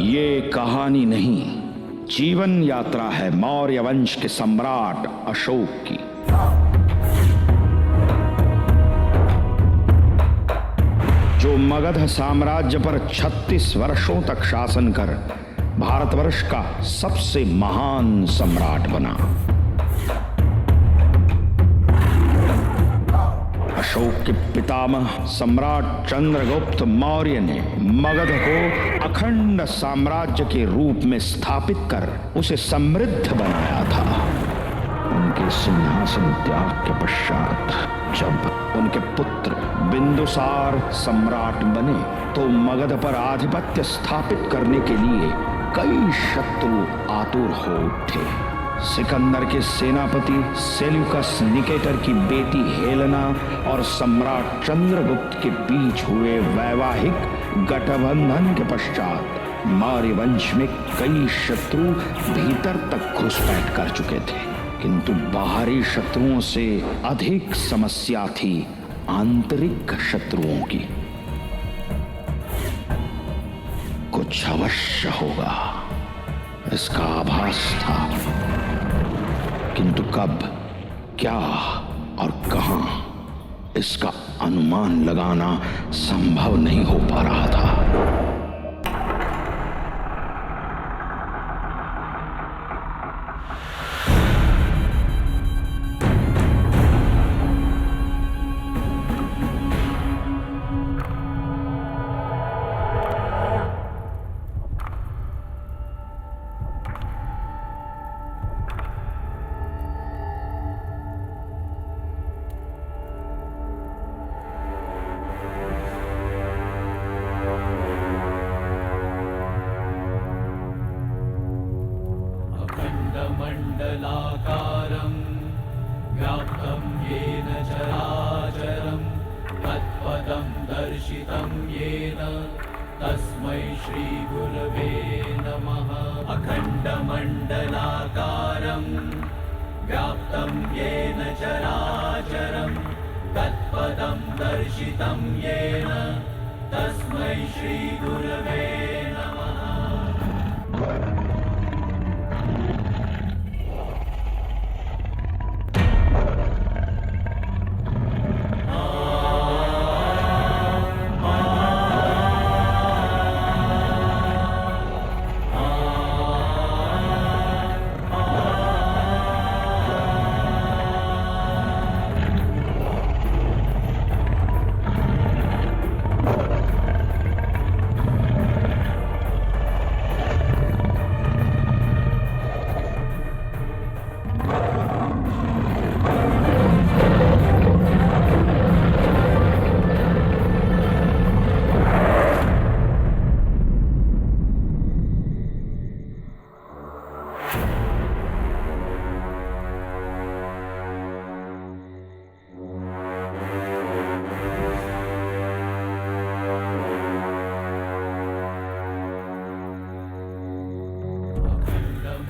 ये कहानी नहीं, जीवन यात्रा है मौर्य वंश के सम्राट अशोक की। जो मगध साम्राज्य पर 36 वर्षों तक शासन कर भारतवर्ष का सबसे महान सम्राट बना। अशोक के पितामह सम्राट चंद्रगुप्त मौर्य ने मगध को अखंड साम्राज्य के रूप में स्थापित कर उसे समृद्ध बनाया था। उनके सिंहासन त्याग के पश्चात जब उनके पुत्र बिंदुसार सम्राट बने तो मगध पर आधिपत्य स्थापित करने के लिए कई शत्रु आतुर हो उठे। सिकंदर के सेनापति सेल्यूकस निकेटर की बेटी हेलेना और सम्राट चंद्रगुप्त के बीच हुए वैवाहिक गठबंधन के पश्चात मौर्य वंश में कई शत्रु भीतर तक घुसपैठ कर चुके थे, किंतु बाहरी शत्रुओं से अधिक समस्या थी आंतरिक शत्रुओं की। कुछ अवश्य होगा, इसका आभास था, किंतु कब, क्या और कहां, इसका अनुमान लगाना संभव नहीं हो पा रहा था। मंडलाकारं व्याप्तं येन चराचरं तत्पदं दर्शितं येन तस्मै श्रीगुरवे नमः। अखण्डमण्डलाकारं व्याप्तं येन चराचरं तत्पदं दर्शितं येन तस्मै श्रीगुरवे नमः।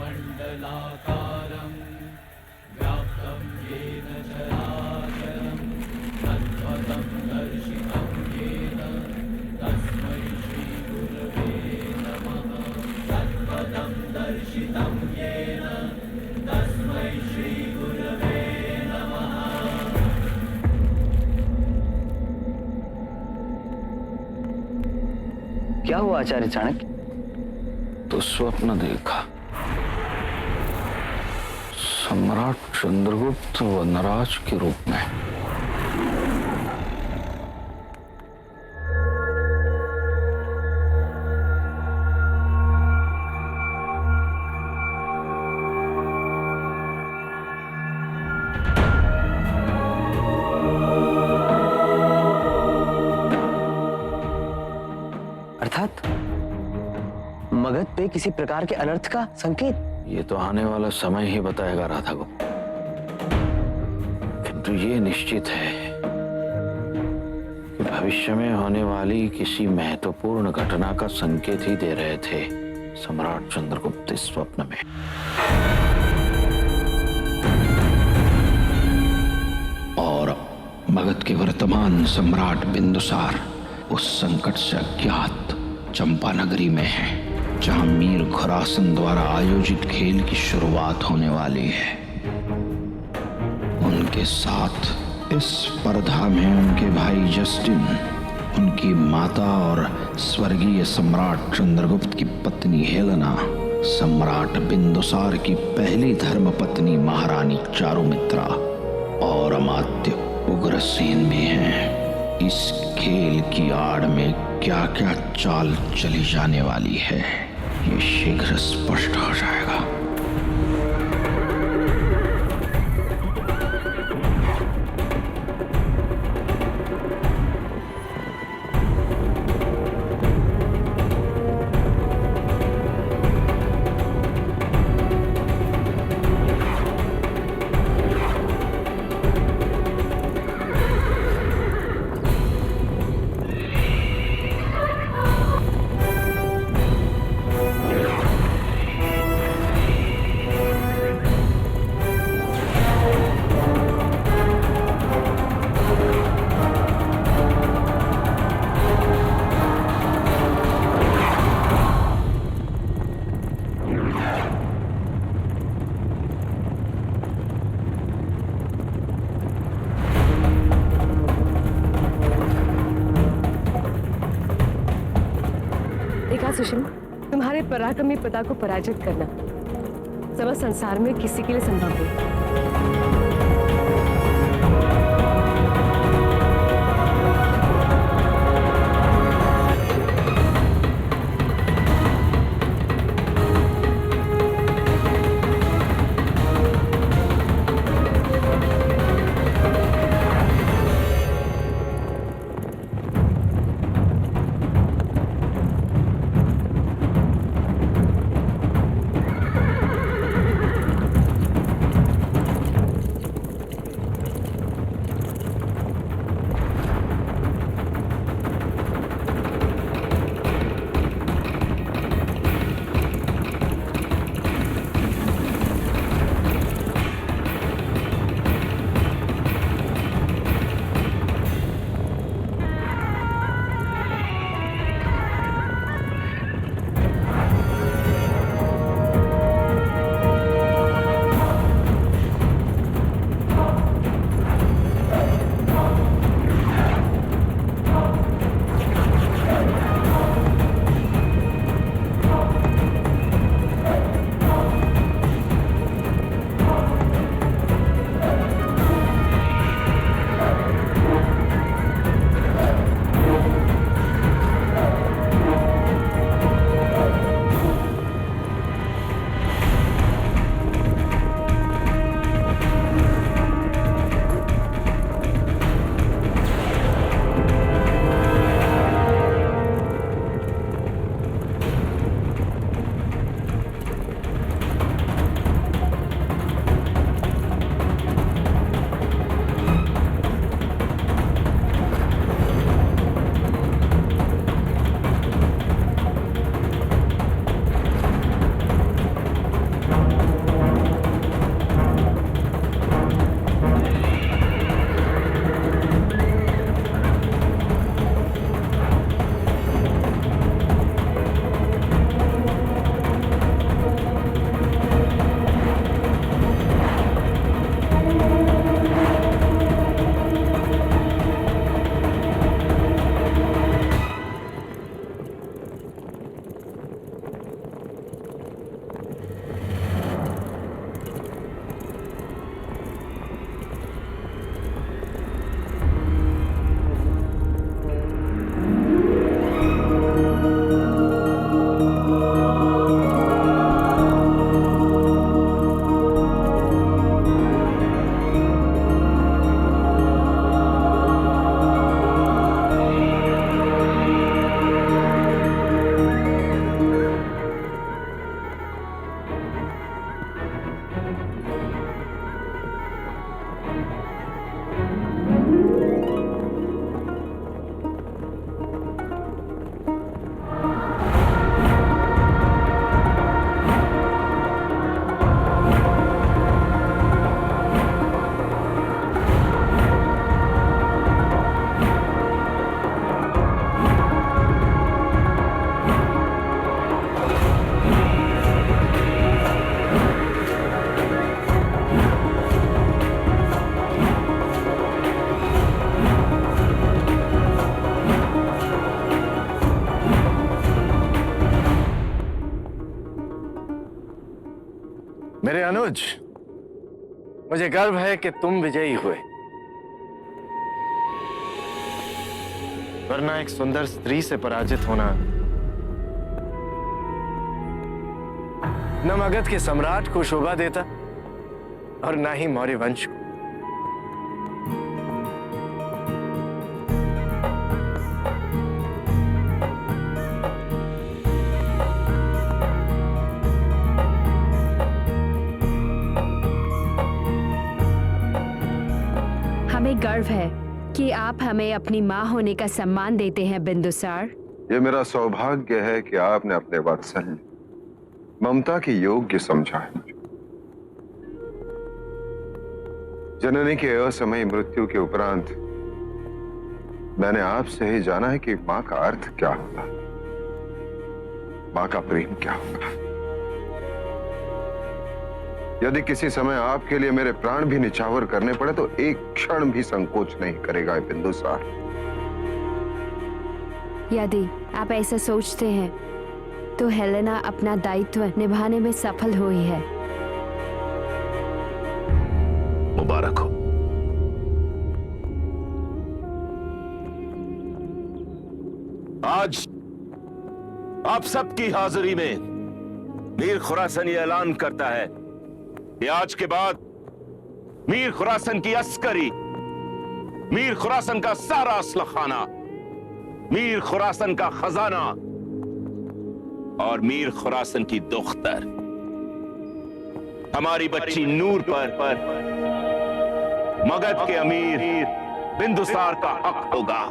मंडलाकारं व्याप्तं येन चराचरं तत्पदं दर्शितं येन तस्मै श्रीगुरवे नमः। तत्पदं दर्शितं येन तस्मै श्रीगुरवे नमः। क्या हुआ आचार्य चाणक्य? तो स्वप्न देखा, सम्राट चंद्रगुप्त वनराज के रूप में। अर्थात मगध पे किसी प्रकार के अनर्थ का संकेत? ये तो आने वाला समय ही बताएगा राधागो, किंतु ये निश्चित है कि भविष्य में होने वाली किसी महत्वपूर्ण घटना का संकेत ही दे रहे थे सम्राट चंद्रगुप्त इस स्वप्न में। और मगध के वर्तमान सम्राट बिंदुसार उस संकट से अज्ञात चंपा नगरी में है। जहां मीर खुरासन द्वारा आयोजित खेल की शुरुआत होने वाली है। उनके साथ इस स्पर्धा में उनके भाई जस्टिन, उनकी माता और स्वर्गीय सम्राट चंद्रगुप्त की पत्नी हेलेना, सम्राट बिंदुसार की पहली धर्मपत्नी महारानी चारुमित्रा और अमात्य उग्रसेन में हैं। इस खेल की आड़ में क्या क्या चाल चली जाने वाली है, ये शीघ्र स्पष्ट हो जाएगा। देखा सुषमा, तुम्हारे पराक्रमी पिता को पराजित करना समस्त संसार में किसी के लिए संभव नहीं। मेरे अनुज, मुझे गर्व है कि तुम विजयी हुए, वरना एक सुंदर स्त्री से पराजित होना न मगध के सम्राट को शोभा देता और न ही मौर्य वंश को। हमें गर्व है कि आप हमें अपनी माँ होने का सम्मान देते हैं बिंदुसार। ये मेरा सौभाग्य है कि आपने अपने वात्सल्य ममता के योग्य समझा है। जननी के असमयी मृत्यु के उपरांत मैंने आपसे ही जाना है कि मां का अर्थ क्या होता है, मां का प्रेम क्या होगा। यदि किसी समय आपके लिए मेरे प्राण भी निछावर करने पड़े तो एक क्षण भी संकोच नहीं करेगा बिंदुसार। यदि आप ऐसा सोचते हैं तो हेलेना अपना दायित्व निभाने में सफल हुई है। मुबारक हो। आज आप सबकी हाजिरी में मीर खुरासन ये ऐलान करता है कि आज के बाद मीर खुरासन की अस्करी, मीर खुरासन का सारा असलखाना, मीर खुरासन का खजाना और मीर खुरासन की दुख्तर हमारी बच्ची नूर पर मगध के अमीर बिंदुसार का हक होगा।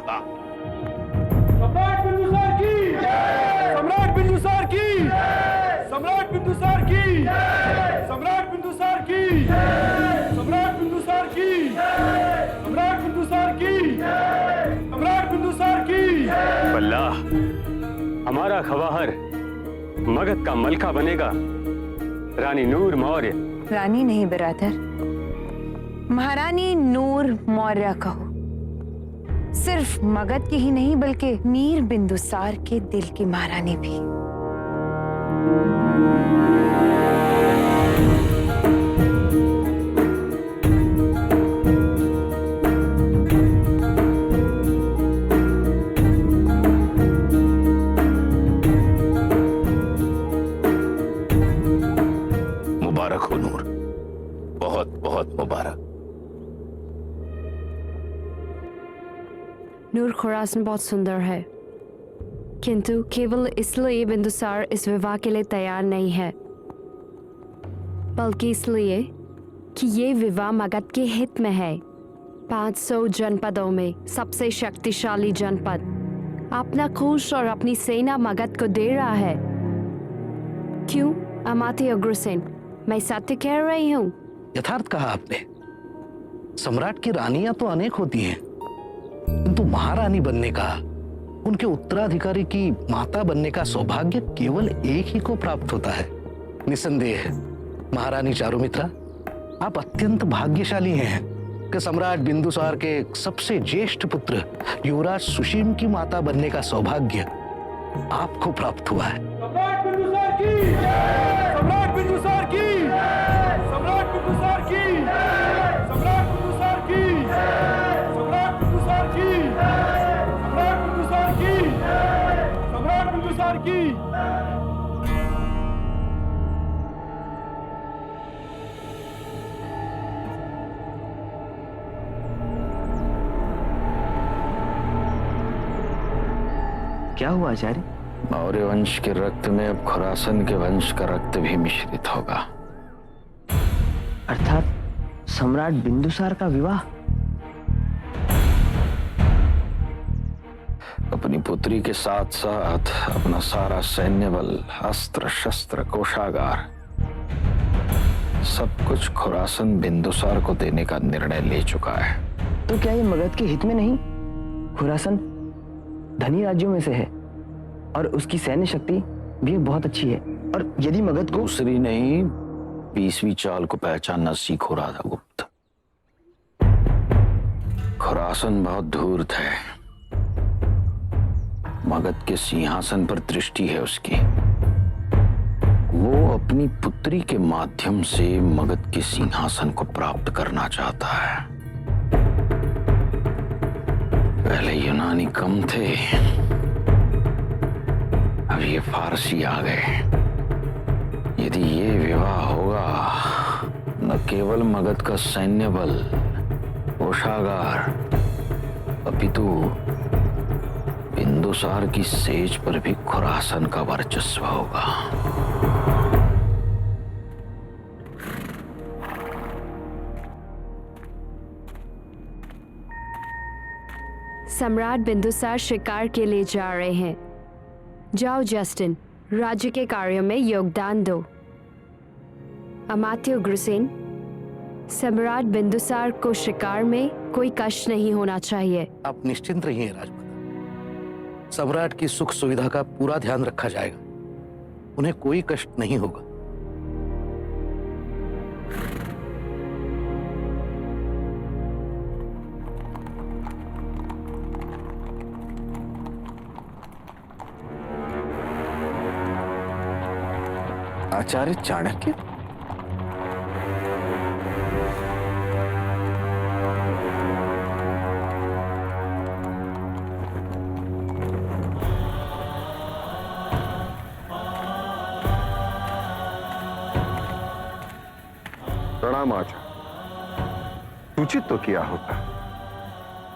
सम्राट बिंदुसार की जय! सम्राट बिंदुसार की जय! सम्राट बिंदुसार की जय! सम्राट बिंदुसार की जय! सम्राट बिंदुसार की जय! सम्राट बिंदुसार की जय! सम्राट बिंदुसार की जय! वल्लाह, हमारा खवाहर मगध का मलका बनेगा। रानी नूर मौर्य। रानी नहीं बिरादर, महारानी नूर मौर्य कहो। सिर्फ मगध की ही नहीं बल्कि मीर बिंदुसार के दिल की महारानी भी। मुबारक हो नूर, बहुत बहुत मुबारक। नूर खुरासन बहुत सुंदर है, किंतु केवल इसलिए बिंदुसार इस विवाह के लिए तैयार नहीं है, बल्कि इसलिए कि ये विवाह मगध के हित में है। 500 जनपदों में सबसे शक्तिशाली जनपद अपना कोष और अपनी सेना मगध को दे रहा है। क्यों अमात्य अग्रसेन, मैं सत्य कह रही हूँ? यथार्थ कहा आपने। सम्राट की रानियां तो अनेक होती हैं, किंतु महारानी बनने का, उनके उत्तराधिकारी की माता बनने का सौभाग्य केवल एक ही को प्राप्त होता है। निसंदेह महारानी चारुमित्रा, आप अत्यंत भाग्यशाली हैं कि सम्राट बिंदुसार के सबसे ज्येष्ठ पुत्र युवराज सुशीम की माता बनने का सौभाग्य आपको प्राप्त हुआ है। सम्राट बिंदुसार की जय! सम्राट बिंदुसार की जय! सम्राट बिंदुसार की जय! सम्राट बिंदुसार की जय! सम्राट बिंदुसार की जय! सम्राट बिंदुसार की जय! सम्राट बिंदुसार की। क्या हुआ आचार्य? मौर्य वंश के रक्त में अब खुरासन के वंश का रक्त भी मिश्रित होगा। अर्थात सम्राट बिंदुसार का विवाह? अपनी पुत्री के साथ साथ अपना सारा सैन्य बल, अस्त्र शस्त्र, कोषागार, सब कुछ खुरासन बिंदुसार को देने का निर्णय ले चुका है। तो क्या ये मगध के हित में नहीं? खुरासन धनी राज्यों में से है और उसकी सैन्य शक्ति भी बहुत अच्छी है, और यदि मगध को दूसरी नहीं 20वीं चाल को पहचानना सीखो राधा गुप्त। खुरासन बहुत धूर्त है, मगध के सिंहासन पर दृष्टि है उसकी। वो अपनी पुत्री के माध्यम से मगध के सिंहासन को प्राप्त करना चाहता है। पहले यूनानी कम थे, अब ये फारसी आ गए। यदि ये विवाह होगा, न केवल मगध का सैन्य बल, कोषागार, अपितु बिंदुसार की सेज पर भी खुरासन का वर्चस्व होगा। सम्राट बिंदुसार शिकार के लिए जा रहे हैं। जाओ जस्टिन, राज्य के कार्यों में योगदान दो। अमात्य उग्रसेन, सम्राट बिंदुसार को शिकार में कोई कष्ट नहीं होना चाहिए। आप निश्चिंत रहिए राजमाता, सम्राट की सुख सुविधा का पूरा ध्यान रखा जाएगा। उन्हें कोई कष्ट नहीं होगा। आचार्य चाणक्य? प्रणाम आचार्य। सूचित तो किया होता।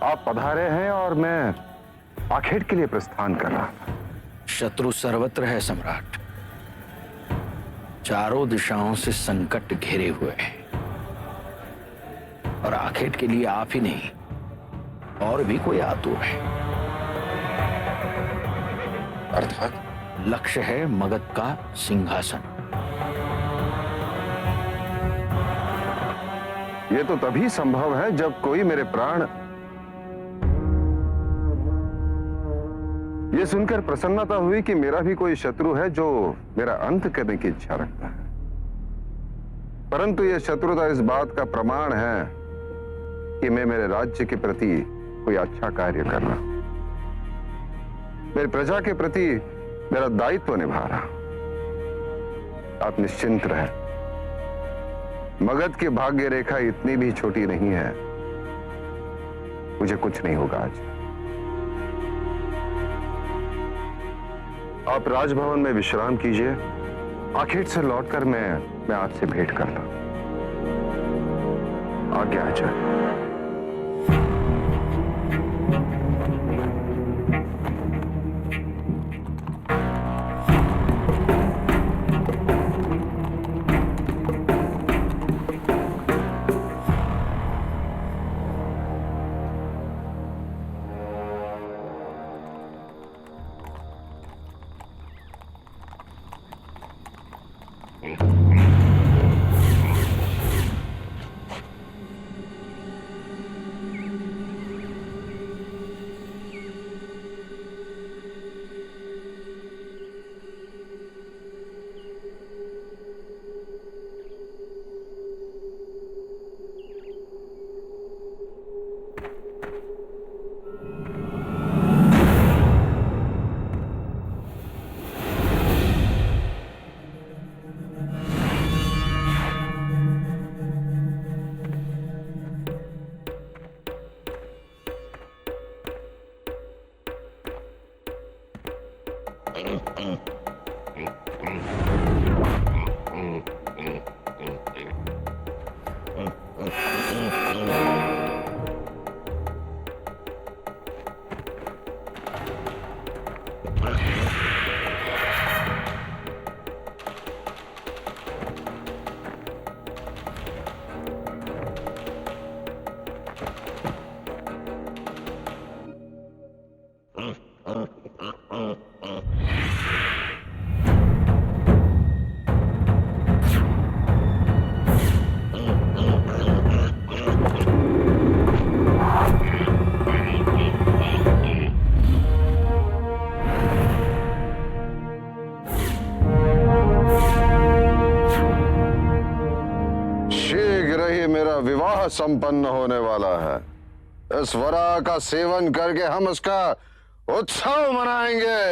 आप पधारे हैं और मैं आखेट के लिए प्रस्थान कर रहा था। शत्रु सर्वत्र है सम्राट। चारों दिशाओं से संकट घिरे हुए हैं, और आखेट के लिए आप ही नहीं, और भी कोई आतुर है। अर्थात लक्ष्य है मगध का सिंहासन। ये तो तभी संभव है जब कोई मेरे प्राण। ये सुनकर प्रसन्नता हुई कि मेरा भी कोई शत्रु है जो मेरा अंत करने की इच्छा रखता है। परंतु यह शत्रुता इस बात का प्रमाण है कि मैं मेरे राज्य के प्रति कोई अच्छा कार्य कर रहा हूं, मेरी प्रजा के प्रति मेरा दायित्व निभा रहा हूं। आप निश्चिंत रहें, मगध की भाग्य रेखा इतनी भी छोटी नहीं है। मुझे कुछ नहीं होगा आज। आप राजभवन में विश्राम कीजिए। आखेट से लौटकर मैं आपसे भेंट करता हूं। आज्ञा आचार्य। विवाह संपन्न होने वाला है। इस वरा का सेवन करके हम उसका उत्सव मनाएंगे।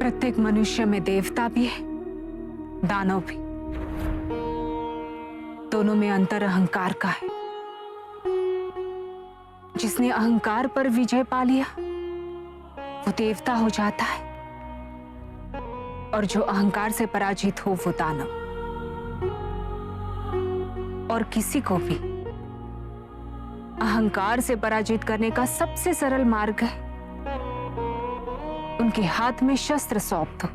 प्रत्येक मनुष्य में देवता भी है, दानव भी। दोनों में अंतर अहंकार का है। जिसने अहंकार पर विजय पा लिया वो देवता हो जाता है, और जो अहंकार से पराजित हो वो दानव। और किसी को भी अहंकार से पराजित करने का सबसे सरल मार्ग है उनके हाथ में शस्त्र सौंप दो।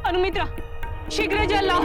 अनुमित्रा, शीघ्र जल लाओ।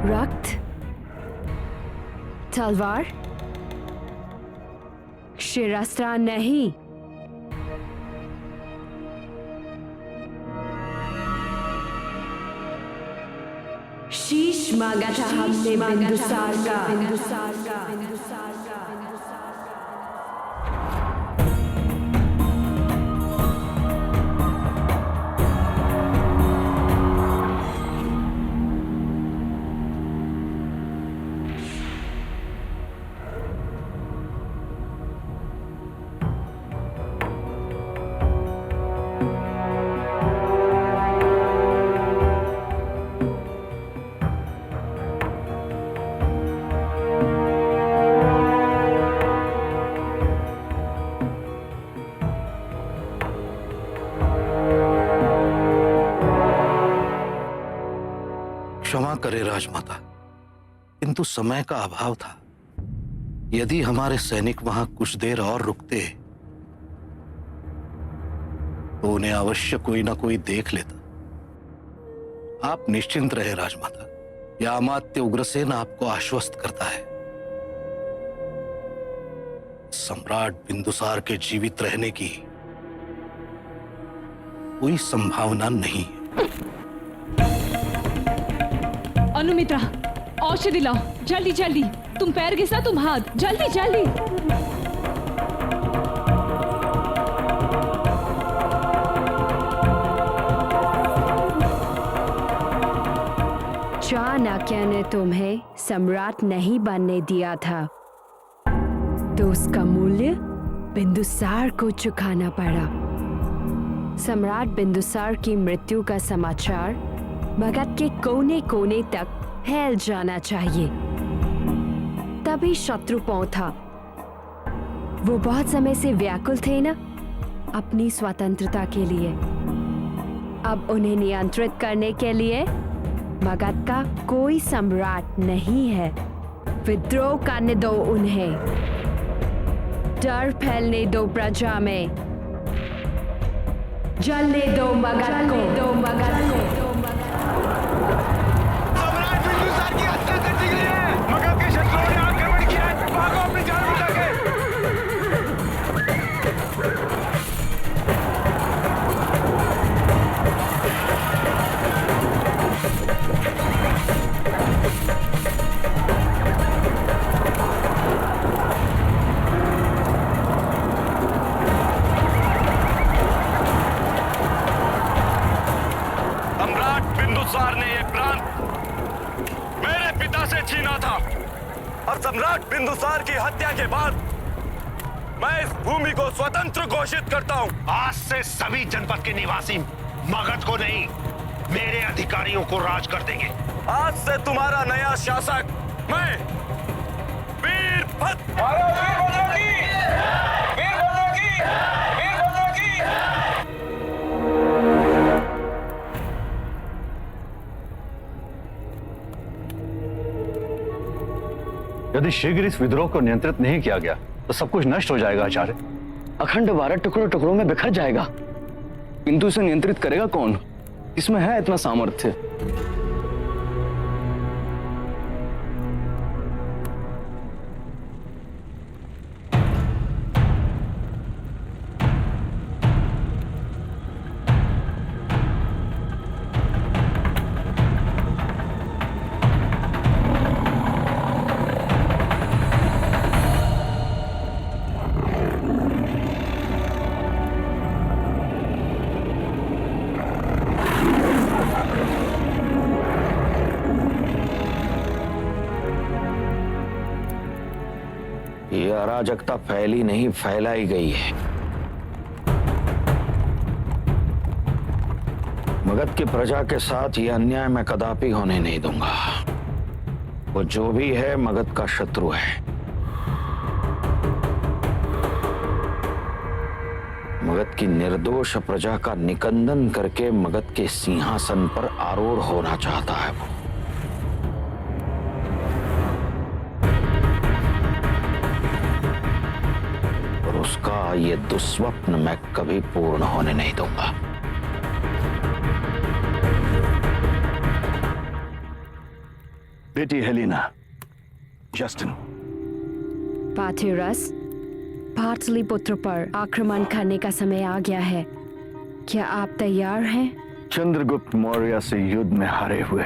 रक्त, तलवार, शिरस्त्र नहीं। शीश मांगा था हमने बिंदुसार का। क्षमा करे राजमाता, किंतु समय का अभाव था। यदि हमारे सैनिक वहां कुछ देर और रुकते तो उन्हें अवश्य कोई ना कोई देख लेता। आप निश्चिंत रहे राजमाता, यह अमात्य उग्रसेन आपको आश्वस्त करता है। सम्राट बिंदुसार के जीवित रहने की कोई संभावना नहीं है। अनुमित्रा, औषधि लाओ, जल्दी जल्दी। तुम पैर घिसा, तुम हाथ, जल्दी जल्दी। चाणक्य ने तुम्हें सम्राट नहीं बनने दिया था, तो उसका मूल्य बिंदुसार को चुकाना पड़ा। सम्राट बिंदुसार की मृत्यु का समाचार मगध के कोने कोने तक फैल जाना चाहिए। तभी शत्रु पहुंचा। वो बहुत समय से व्याकुल थे ना अपनी स्वतंत्रता के लिए। अब उन्हें नियंत्रित करने के लिए मगध का कोई सम्राट नहीं है। विद्रोह करने दो उन्हें, डर फैलने दो प्रजा में, जलने दो मगध को। सम्राट बिंदुसार की हत्या कर दी गई है। मगध के शत्रुओं ने आक्रमण किया है। भागो अपनी जान बचा के। सम्राट बिंदुसार ने यह प्रांत मेरे पिता से छीना था, और सम्राट बिंदुसार की हत्या के बाद मैं इस भूमि को स्वतंत्र घोषित करता हूं। आज से सभी जनपद के निवासी मगध को नहीं, मेरे अधिकारियों को राज कर देंगे। आज से तुम्हारा नया शासक मैं वीरभद्र। यदि शीघ्र इस विद्रोह को नियंत्रित नहीं किया गया तो सब कुछ नष्ट हो जाएगा आचार्य। अखंड भारत टुकड़ों टुकड़ों में बिखर जाएगा। किंतु इसे नियंत्रित करेगा कौन? इसमें है इतना सामर्थ्य? ये अराजकता फैली नहीं, फैलाई गई है। मगध की प्रजा के साथ ये अन्याय मैं कदापि होने नहीं दूंगा। वो जो भी है मगध का शत्रु है। मगध की निर्दोष प्रजा का निकंदन करके मगध के सिंहासन पर आरूढ़ होना चाहता है वो। उसका ये दुस्वप्न मैं कभी पूर्ण होने नहीं दूंगा। बेटी हेलेना, जस्टिन। पार्थिरस, पाटलिपुत्र पर आक्रमण करने का समय आ गया है। क्या आप तैयार हैं? चंद्रगुप्त मौर्य से युद्ध में हारे हुए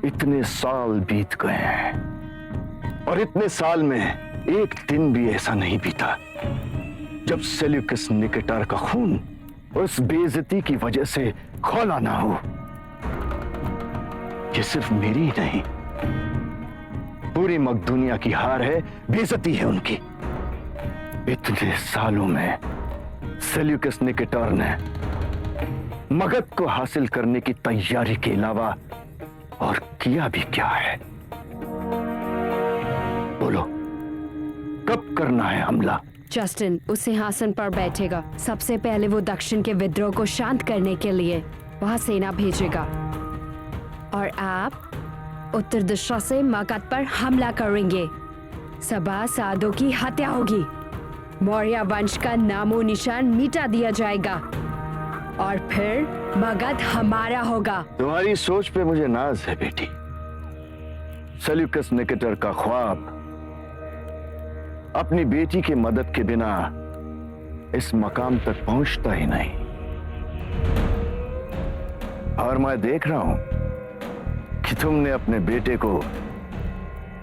इतने साल बीत गए हैं, और इतने साल में एक दिन भी ऐसा नहीं बीता जब सेल्यूकस निकेटर का खून उस बेइज्जती की वजह से खौला ना हो। ये सिर्फ मेरी ही नहीं, पूरी मकदूनिया की हार है, बेइज्जती है उनकी। इतने सालों में सेल्यूकस निकेटर ने मगध को हासिल करने की तैयारी के अलावा और किया भी क्या है? बोलो, कब करना है हमला? जस्टिन उस सिंहासन पर बैठेगा। सबसे पहले वो दक्षिण के विद्रोह को शांत करने के लिए वहां सेना भेजेगा, और आप उत्तर दिशा से मगध पर हमला करेंगे। सभासदों की हत्या होगी, मौर्य वंश का नामो निशान मिटा दिया जाएगा, और फिर मगध हमारा होगा। तुम्हारी सोच पे मुझे नाज है बेटी। सेल्यूकस निकेटर का ख्वाब अपनी बेटी की मदद के बिना इस मकाम तक पहुंचता ही नहीं। और मैं देख रहा हूं कि तुमने अपने बेटे को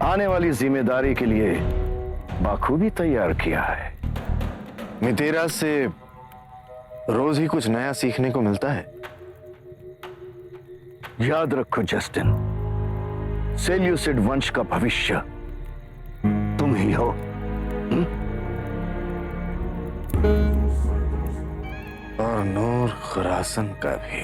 आने वाली जिम्मेदारी के लिए बाखूबी तैयार किया है। मितेरा से रोज ही कुछ नया सीखने को मिलता है। याद रखो जस्टिन, सेल्यूसिड वंश का भविष्य तुम ही हो। और नूर खुरासन का भी।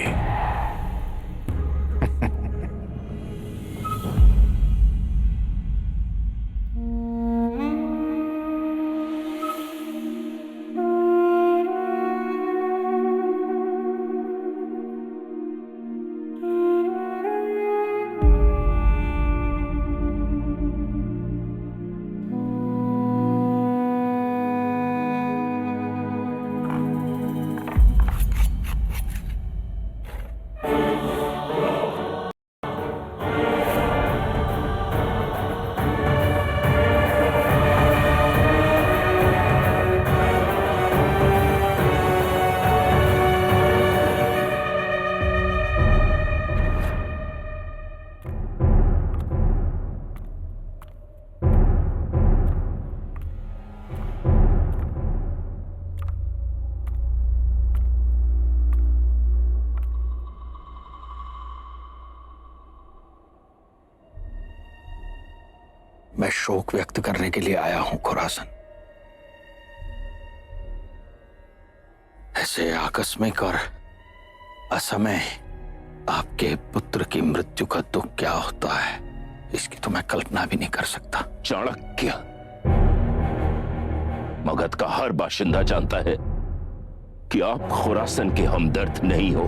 मैं शोक व्यक्त करने के लिए आया हूं खुरासन। ऐसे आकस्मिक और असमय आपके पुत्र की मृत्यु का दुख क्या होता है, इसकी तो मैं कल्पना भी नहीं कर सकता। चाणक्य, मगध का हर बाशिंदा जानता है कि आप खुरासन के हमदर्द नहीं हो।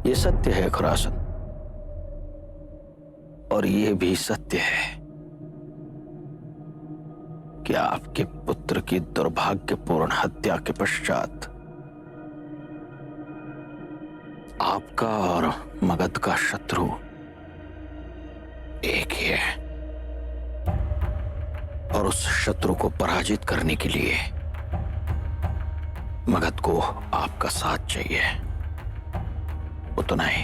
ये सत्य है खुरासन, और ये भी सत्य है कि आपके पुत्र की दुर्भाग्यपूर्ण हत्या के पश्चात आपका और मगध का शत्रु एक ही है, और उस शत्रु को पराजित करने के लिए मगध को आपका साथ चाहिए, उतना ही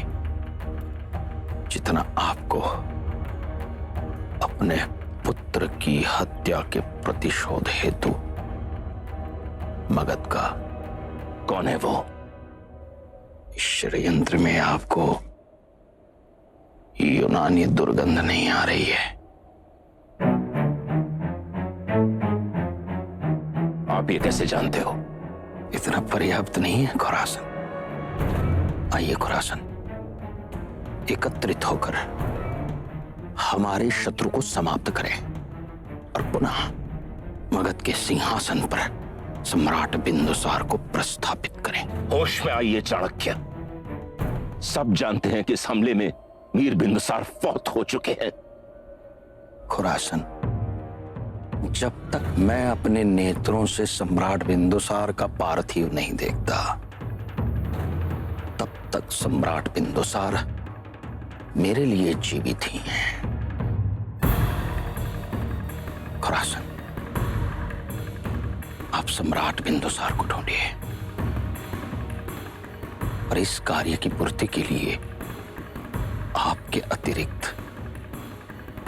जितना आपको अपने पुत्र की हत्या के प्रतिशोध हेतु मगध का। कौन है वो? इस षड्यंत्र में आपको यूनानी दुर्गंध नहीं आ रही है? आप ये कैसे जानते हो? इतना पर्याप्त नहीं है खुरासन? आइए खुरासन, एकत्रित होकर हमारे शत्रु को समाप्त करें और पुनः मगध के सिंहासन पर सम्राट बिंदुसार को प्रस्थापित करें। होश में आइए चाणक्य, सब जानते हैं कि इस हमले में मीर बिंदुसार फौत हो चुके हैं। खुरासन, जब तक मैं अपने नेत्रों से सम्राट बिंदुसार का पार्थिव नहीं देखता, तब तक सम्राट बिंदुसार मेरे लिए जीवित ही हैं। खुरासन, आप सम्राट बिंदुसार को ढूंढिए और इस कार्य की पूर्ति के लिए आपके अतिरिक्त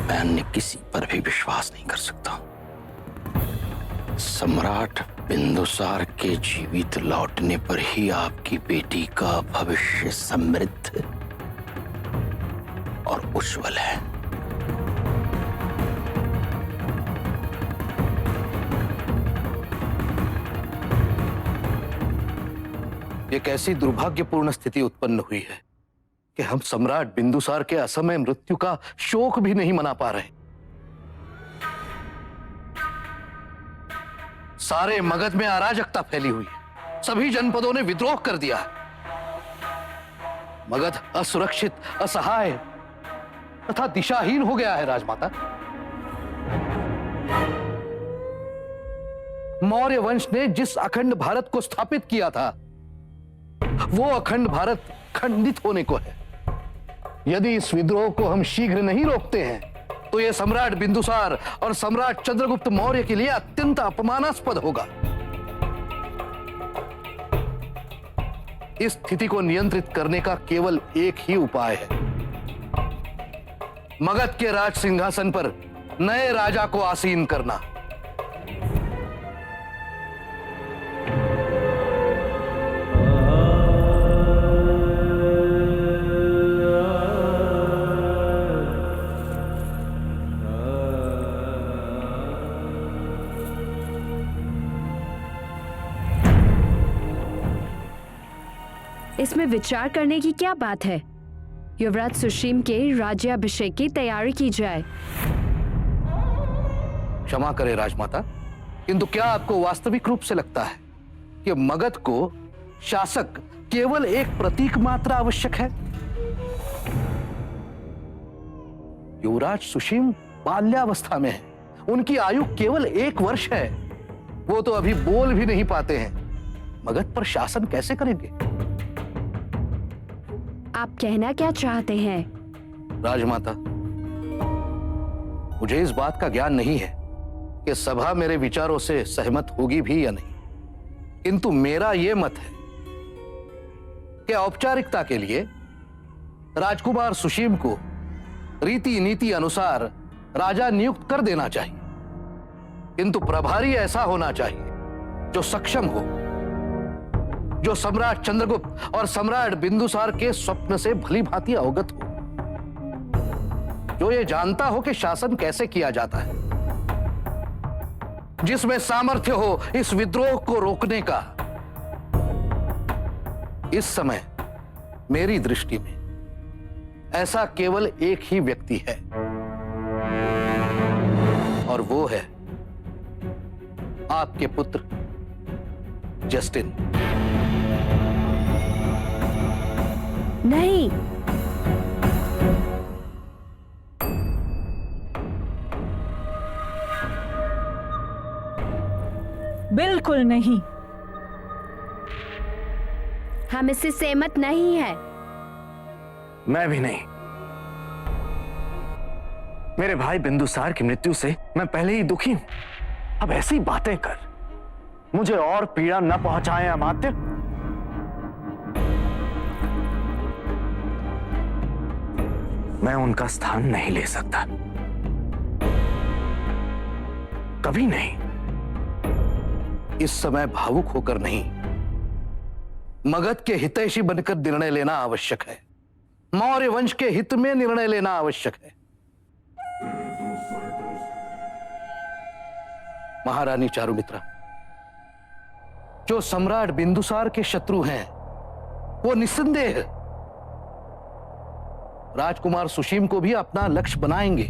मैं अन्य किसी पर भी विश्वास नहीं कर सकता। सम्राट बिंदुसार के जीवित लौटने पर ही आपकी बेटी का भविष्य समृद्ध और उज्जवल है। एक ऐसी दुर्भाग्यपूर्ण स्थिति उत्पन्न हुई है कि हम सम्राट बिंदुसार के असमय मृत्यु का शोक भी नहीं मना पा रहे। सारे मगध में अराजकता फैली हुई है, सभी जनपदों ने विद्रोह कर दिया है। मगध असुरक्षित, असहाय तथा दिशाहीन हो गया है। राजमाता, मौर्य वंश ने जिस अखंड भारत को स्थापित किया था, वो अखंड भारत खंडित होने को है। यदि इस विद्रोह को हम शीघ्र नहीं रोकते हैं तो यह सम्राट बिंदुसार और सम्राट चंद्रगुप्त मौर्य के लिए अत्यंत अपमानास्पद होगा। इस स्थिति को नियंत्रित करने का केवल एक ही उपाय है, मगध के राज सिंहासन पर नए राजा को आसीन करना। इसमें विचार करने की क्या बात है? युवराज सुशीम के राज्याभिषेक की तैयारी की जाए। क्षमा करें राजमाता, किंतु क्या आपको वास्तविक रूप से लगता है कि मगध को शासक केवल एक प्रतीक मात्र आवश्यक है? युवराज सुशीम बाल्यावस्था में है, उनकी आयु केवल 1 वर्ष है, वो तो अभी बोल भी नहीं पाते हैं। मगध पर शासन कैसे करेंगे? आप कहना क्या चाहते हैं? राजमाता, मुझे इस बात का ज्ञान नहीं है कि सभा मेरे विचारों से सहमत होगी भी या नहीं, किंतु मेरा यह मत है कि औपचारिकता के लिए राजकुमार सुशीम को रीति नीति अनुसार राजा नियुक्त कर देना चाहिए, किंतु प्रभारी ऐसा होना चाहिए जो सक्षम हो, जो सम्राट चंद्रगुप्त और सम्राट बिंदुसार के स्वप्न से भली भांति अवगत हो, जो ये जानता हो कि शासन कैसे किया जाता है, जिसमें सामर्थ्य हो इस विद्रोह को रोकने का। इस समय मेरी दृष्टि में ऐसा केवल एक ही व्यक्ति है, और वो है आपके पुत्र जस्टिन। नहीं, बिल्कुल नहीं। हम इससे सहमत नहीं है। मैं भी नहीं। मेरे भाई बिंदुसार की मृत्यु से मैं पहले ही दुखी हूं, अब ऐसी बातें कर मुझे और पीड़ा न पहुंचाए अमात्य। मैं उनका स्थान नहीं ले सकता, कभी नहीं। इस समय भावुक होकर नहीं, मगध के हितैषी बनकर निर्णय लेना आवश्यक है। मौर्य वंश के हित में निर्णय लेना आवश्यक है। महारानी चारुमित्रा, जो सम्राट बिंदुसार के शत्रु हैं, वो निस्संदेह राजकुमार सुशीम को भी अपना लक्ष्य बनाएंगे।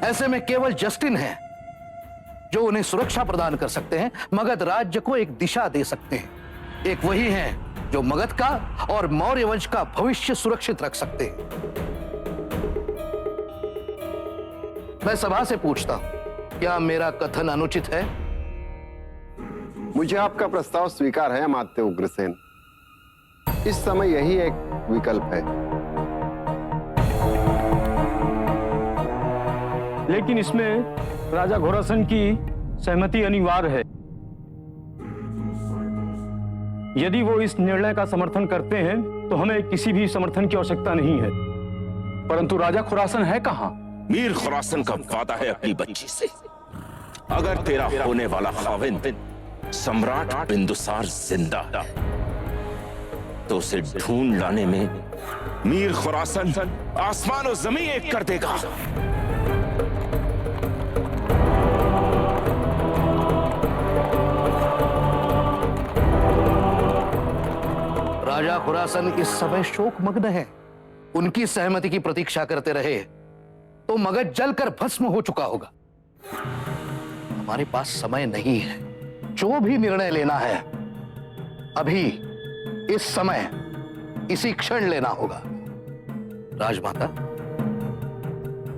ऐसे में केवल जस्टिन है जो उन्हें सुरक्षा प्रदान कर सकते हैं, मगध राज्य को एक दिशा दे सकते हैं। एक वही हैं जो मगध का और मौर्य वंश का भविष्य सुरक्षित रख सकते हैं। मैं सभा से पूछता हूं, क्या मेरा कथन अनुचित है? मुझे आपका प्रस्ताव स्वीकार है अमात्य उग्रसेन। इस समय यही एक विकल्प है। लेकिन इसमें राजा घोरासन की सहमति अनिवार्य है। यदि वो इस निर्णय का समर्थन करते हैं तो हमें किसी भी समर्थन की आवश्यकता नहीं है। परंतु राजा खुरासन है कहां? मीर खुरासन का वादा है अपनी बच्ची से, अगर तेरा होने वाला खाविंद सम्राट बिंदुसार जिंदा है तो उसे ढूंढ लाने में मीर खुरासन आसमान और जमीन एक कर देगा। राजा खुरासन इस समय शोकमग्न है। उनकी सहमति की प्रतीक्षा करते रहे तो मगध जलकर भस्म हो चुका होगा। हमारे पास समय नहीं है। जो भी निर्णय लेना है अभी, इस समय, इसी क्षण लेना होगा। राजमाता,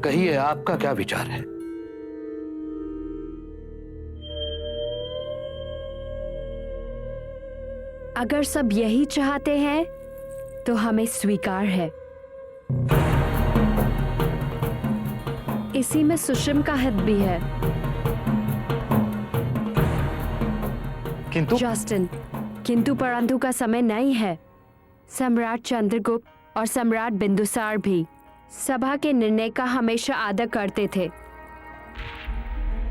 कहिए आपका क्या विचार है? अगर सब यही चाहते हैं तो हमें स्वीकार है। इसी में सुषम का हित भी है। किंतु जस्टिन, किंतु परंतु का समय नहीं है। सम्राट चंद्रगुप्त और सम्राट बिंदुसार भी सभा के निर्णय का हमेशा आदर करते थे।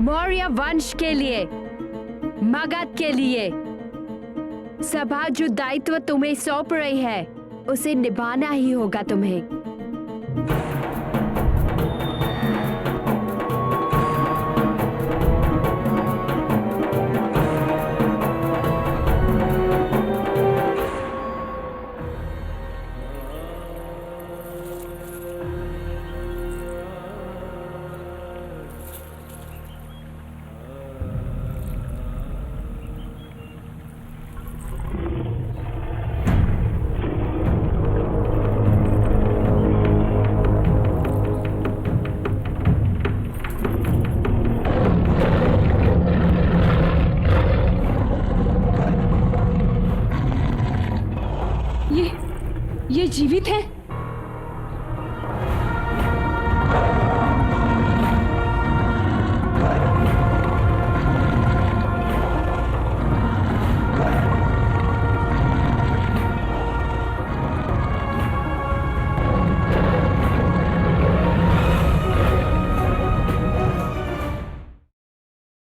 मौर्य वंश के लिए, मगध के लिए सभा जो दायित्व तुम्हें सौंप रही है उसे निभाना ही होगा तुम्हें। ये जीवित है?